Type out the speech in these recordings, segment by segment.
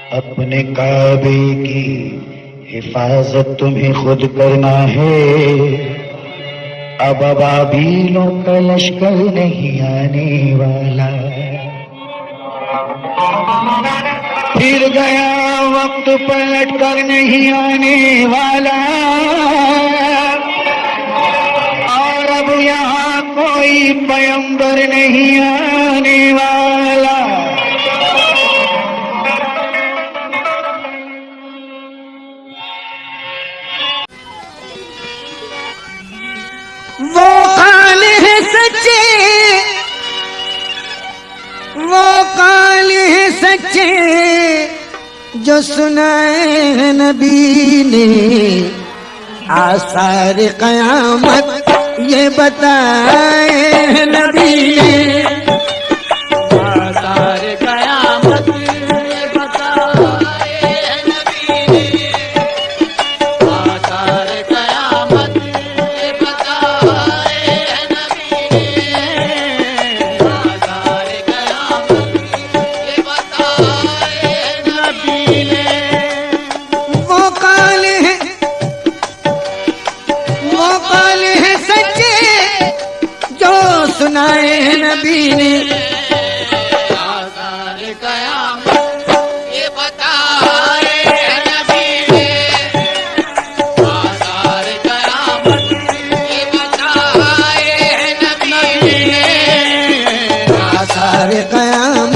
अपने काबे की हिफाजत तुम्हें खुद करना है। अब अबाबीलों का लश्कर नहीं आने वाला। फिर गया वक्त पलट कर नहीं आने वाला। और अब यहाँ कोई पैगंबर नहीं आने वाला। वो काल है सच्चे, वो काल है सच्चे जो सुनाए नबी ने। आसार क़यामत ये बताए नबी ने। आसार क़यामत ये बताए नबी ने। आसार क़यामत ये बताए नबी ने। आसार क़यामत ये बताए नबी ने। वो काल है, वो काल है सच्चे जो सुनाए नबी ने। आसार क़यामत ये बताए नबी ने। आसार क़यामत ये बताए नबी ने। आसार क़यामत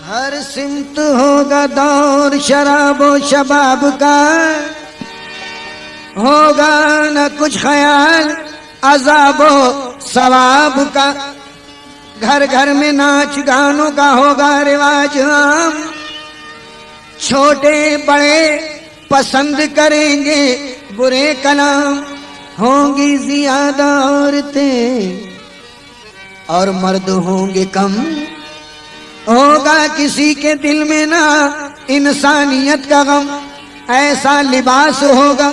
हर सिमत होगा दौर शराबो शबाब का। होगा न कुछ ख्याल अजाबो सवाब का। घर घर में नाच गानों का होगा रिवाज आम। छोटे बड़े पसंद करेंगे बुरे कलाम। होंगी ज्यादा औरतें और मर्द होंगे कम। होगा किसी के दिल में ना इंसानियत का गम। ऐसा लिबास होगा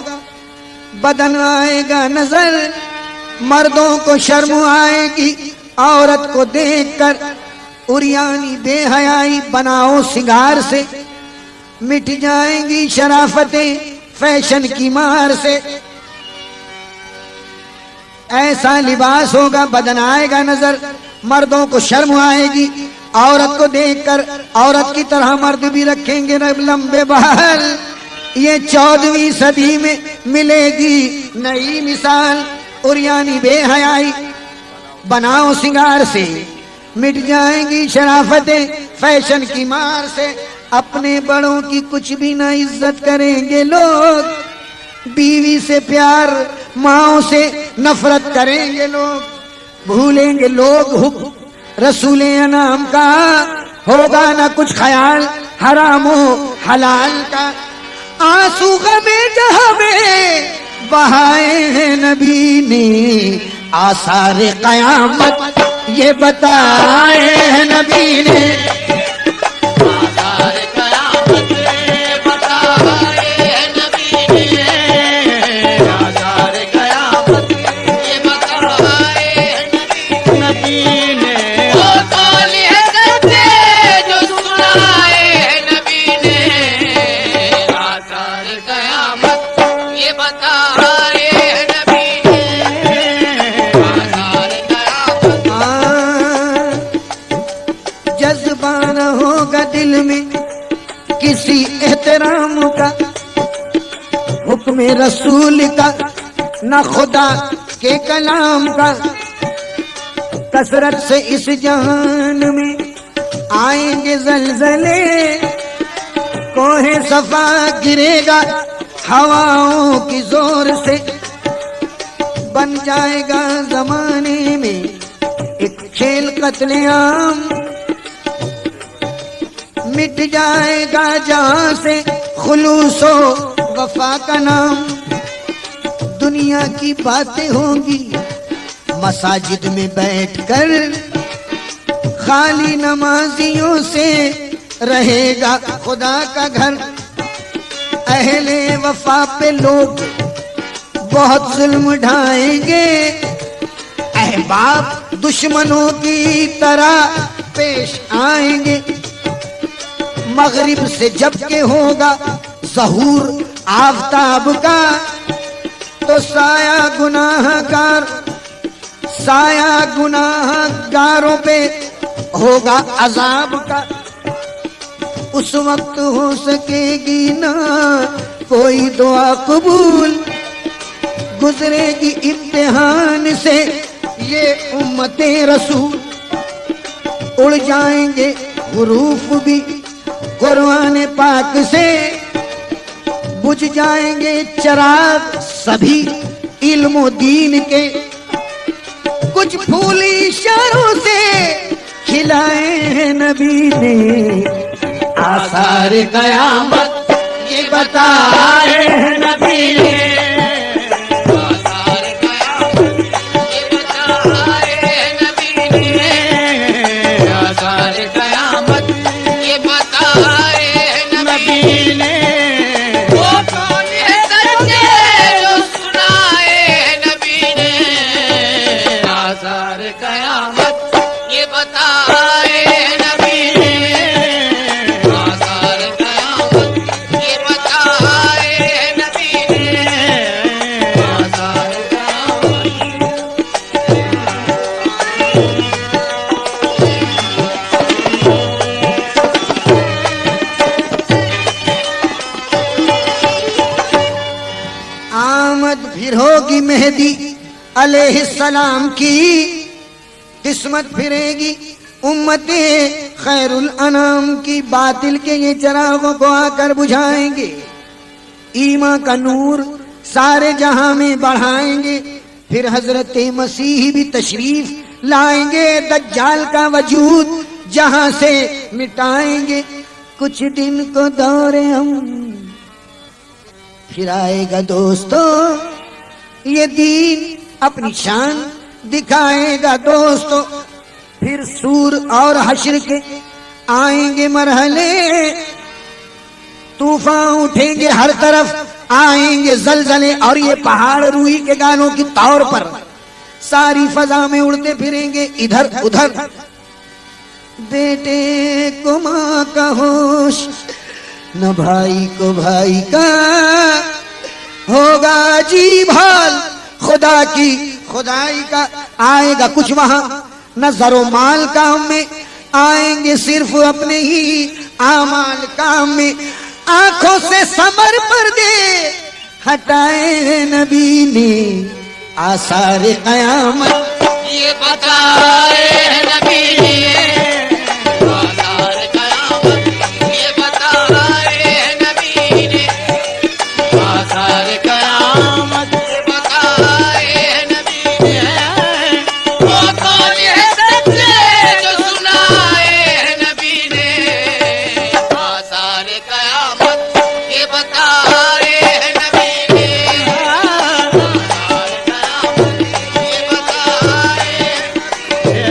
बदन आएगा नजर। मर्दों को शर्म आएगी औरत को देखकर। उरियानी बेहयाई बनाओ सिंगार से। मिट जाएंगी शराफतें फैशन की मार से। ऐसा लिबास होगा बदन आएगा नजर। मर्दों को शर्म आएगी औरत को देखकर। औरत की तरह मर्द भी रखेंगे लंबे बाल। ये 14वीं सदी में मिलेगी नई मिसाल। उरियानी बेहयाई बनाओ सिंगार से। मिट जाएंगी शराफतें फैशन की मार से। अपने बड़ों की कुछ भी ना इज्जत करेंगे लोग। बीवी से प्यार माओ से नफरत करेंगे लोग। भूलेंगे लोग हुक्म रसूले अनाम का। होगा ना कुछ ख्याल हरामो हलाल का। आंसू गमे जहां में बहाए हैं नबी ने। आसार क़यामत ये बताए हैं नबी ने। आसार क़यामत ये बताए हैं नबी ने। आसार क़यामत ये बताए हैं नबी ने। जज्बाना होगा दिल में किसी एहतराम का। हुक्म रसूल का न खुदा के कलाम का। कसरत से इस जहान में आएंगे जलजले। कोहे सफा गिरेगा हवाओं की जोर से। बन जाएगा जमाने में एक खेल कत्लेआम। मिट जाएगा जहां से खुलूसो वफा का नाम। दुनिया की बातें होंगी मसाजिद में बैठकर। खाली नमाजियों से रहेगा खुदा का घर। अहले वफा पे लोग बहुत जुल्म ढाएंगे, अहबाब दुश्मनों की तरह पेश आएंगे। मगरिब से जब के होगा ज़हूर आफताब का, तो साया गुनाहगारों पे होगा अजाब का। उस वक्त हो सकेगी ना कोई दुआ कबूल, गुजरेगी इम्तिहान से ये उम्मते रसूल। उड़ जाएंगे हुरूफ भी कुरान पाक से, बुझ जाएंगे चिराग सभी इल्म दीन के। कुछ फूल इशारों से खिलाए हैं नबी ने, आसार कयामत ये बताए हैं नबी ने। आसार कयामत ये बताए हैं नबी ने, आसार कयामत ये बताए हैं नबी ने। वो कौन है सच्चे जो सुनाए हैं नबी ने, आसार कयामत ये बताए हैं नबी ने, आसार कयामत ये बताए हैं नबी ने, आसार कयामत। आमद फिर होगी मेहदी अलैहिस्सलाम की, किस्मत फिरेगी उम्मते खैरुल अनाम की। बातिल के ये चिरागों को आकर बुझाएंगे, ईमान का नूर सारे जहां में बढ़ाएंगे। फिर हजरत मसीह भी तशरीफ लाएंगे, दज्जाल का वजूद जहां से मिटाएंगे। कुछ दिन को दौरे हम फिर आएगा दोस्तों, ये दीन अपनी शान दिखाएगा दोस्तों। फिर सूर और हश्र के आएंगे मरहले, तूफान उठेंगे हर तरफ, आएंगे जलजले और ये पहाड़ रूही के गानों की तौर पर सारी फजा में उड़ते फिरेंगे इधर उधर। बेटे को माँ का होश न भाई को भाई का, होगा जी भाल खुदा की खुदाई का। आएगा कुछ वहां नजरो माल काम में, आएंगे सिर्फ अपने ही आमाल काम में। आंखों से समर पर्दे हटाए नबी ने, आसार कयामत ये बताए हैं नबी ने, आसार कयामत ये बताए हैं नबी ने, आसार कयामत ये बताए हैं नबी ने। वो कौन है सच्चे जो सुनाए हैं नबी ने, आसार कयामत ये बताए हैं नबी ने, आसार कयामत ये बताए हैं।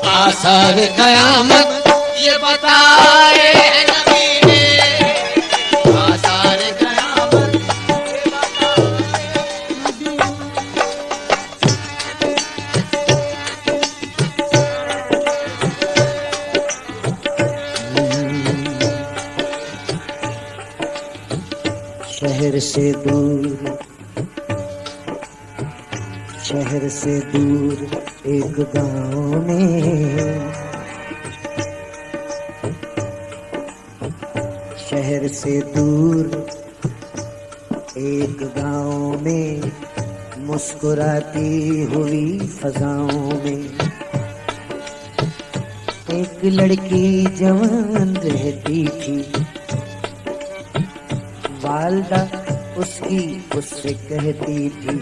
आसार कयामत ये बताए हैं नबी ने, आसार कयामत ये बताए हैं शहर से दूर, शहर से दूर एक गांव में, शहर से दूर एक गांव में, मुस्कुराती हुई फजाओं में एक लड़की जवान रहती थी, वालदा उसकी उससे कहती थी,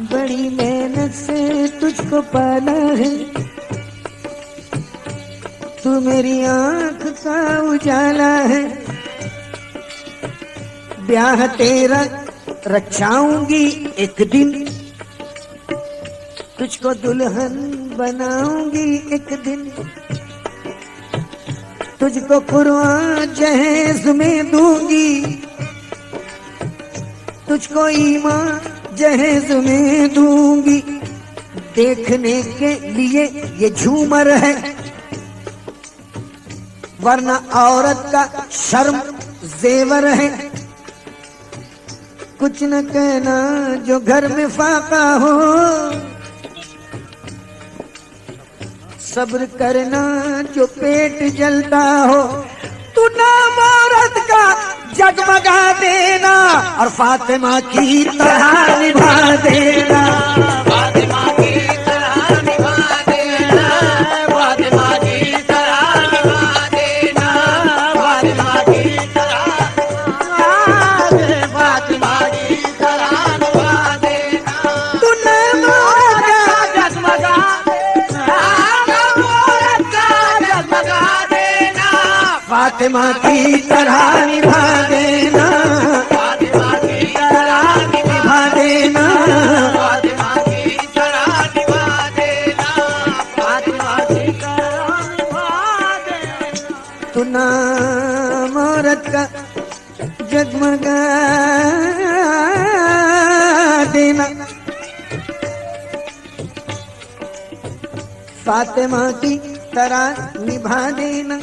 बड़ी मेहनत से तुझको पाला है, तू मेरी आंख का उजाला है, ब्याह तेरा रचाऊंगी एक दिन, तुझको दुल्हन बनाऊंगी एक दिन, तुझको कुर्बान जहेज में दूंगी, तुझको ईमान जहेज में दूंगी, देखने के लिए ये झूमर है, वरना औरत का शर्म जेवर है, कुछ न कहना जो घर में फाका हो, सब्र करना जो पेट जलता हो, तू नाम औरत का जगमगा देना और फातिमा की तरह निभा देना, फातिमा की तरह निभा देना, फातिमा की तरह निभा देना, फातिमा की तरह, फातिमा की तरह निभा देना, तू नाम औरत का जगमगा देना, फातिमा की तरह निभा देना, फातिमा की तरह निभा देना, फातिमा की तरह निभा देना, फातिमा की तरह निभा देना। तू नाम औरत का जगमगा देना, फातिमा की तरह निभा देना।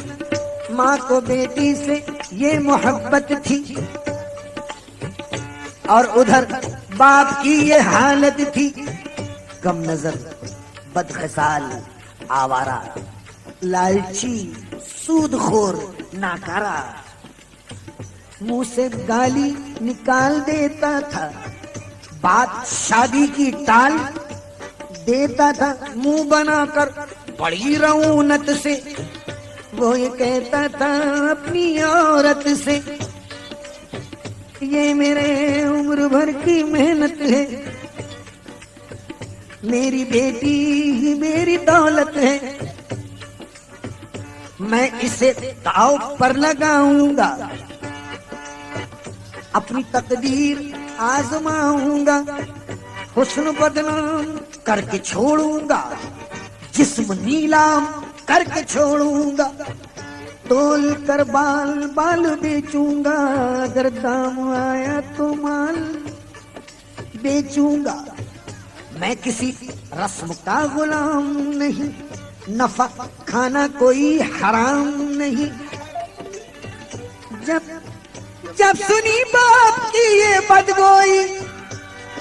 माँ को बेटी से ये मोहब्बत थी और उधर बाप की ये हालत थी, कम नजर, बदखसाल, आवारा, लालची, सूदखोर, नाकारा, मुंह से गाली निकाल देता था, बात शादी की टाल देता था, मुंह बनाकर बड़ी रऊनत से वो ये कहता था अपनी औरत से, ये मेरे उम्र भर की मेहनत है, मेरी बेटी ही मेरी दौलत है, मैं इसे दांव पर लगाऊंगा, अपनी तकदीर आजमाऊंगा, हुस्न बदनाम करके छोड़ूंगा, जिस्म नीलाम करके छोड़ूंगा, तोल कर बाल बाल बेचूंगा, अगर दाम आया तो माल बेचूंगा, मैं किसी रस्म का गुलाम नहीं, नफा खाना कोई हराम नहीं। जब सुनी बाप की ये बदगोई,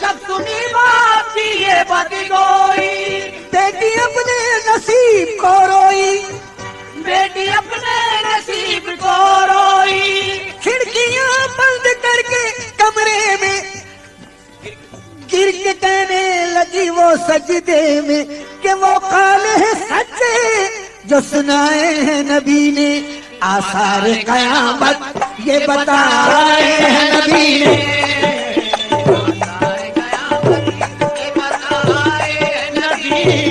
जब सुनी बाप की ये बदगोई, बेटी अपने नसीब को रोई, बेटी अपने नसीब को रोई, खिड़कियां बंद करके कमरे में गिर के कहने लगी वो सजदे में कि वो काल है सच्चे जो सुनाए हैं नबी ने, आसार कयामत ये बताए हैं नबी ने, आसार कयामत ये बताए नबी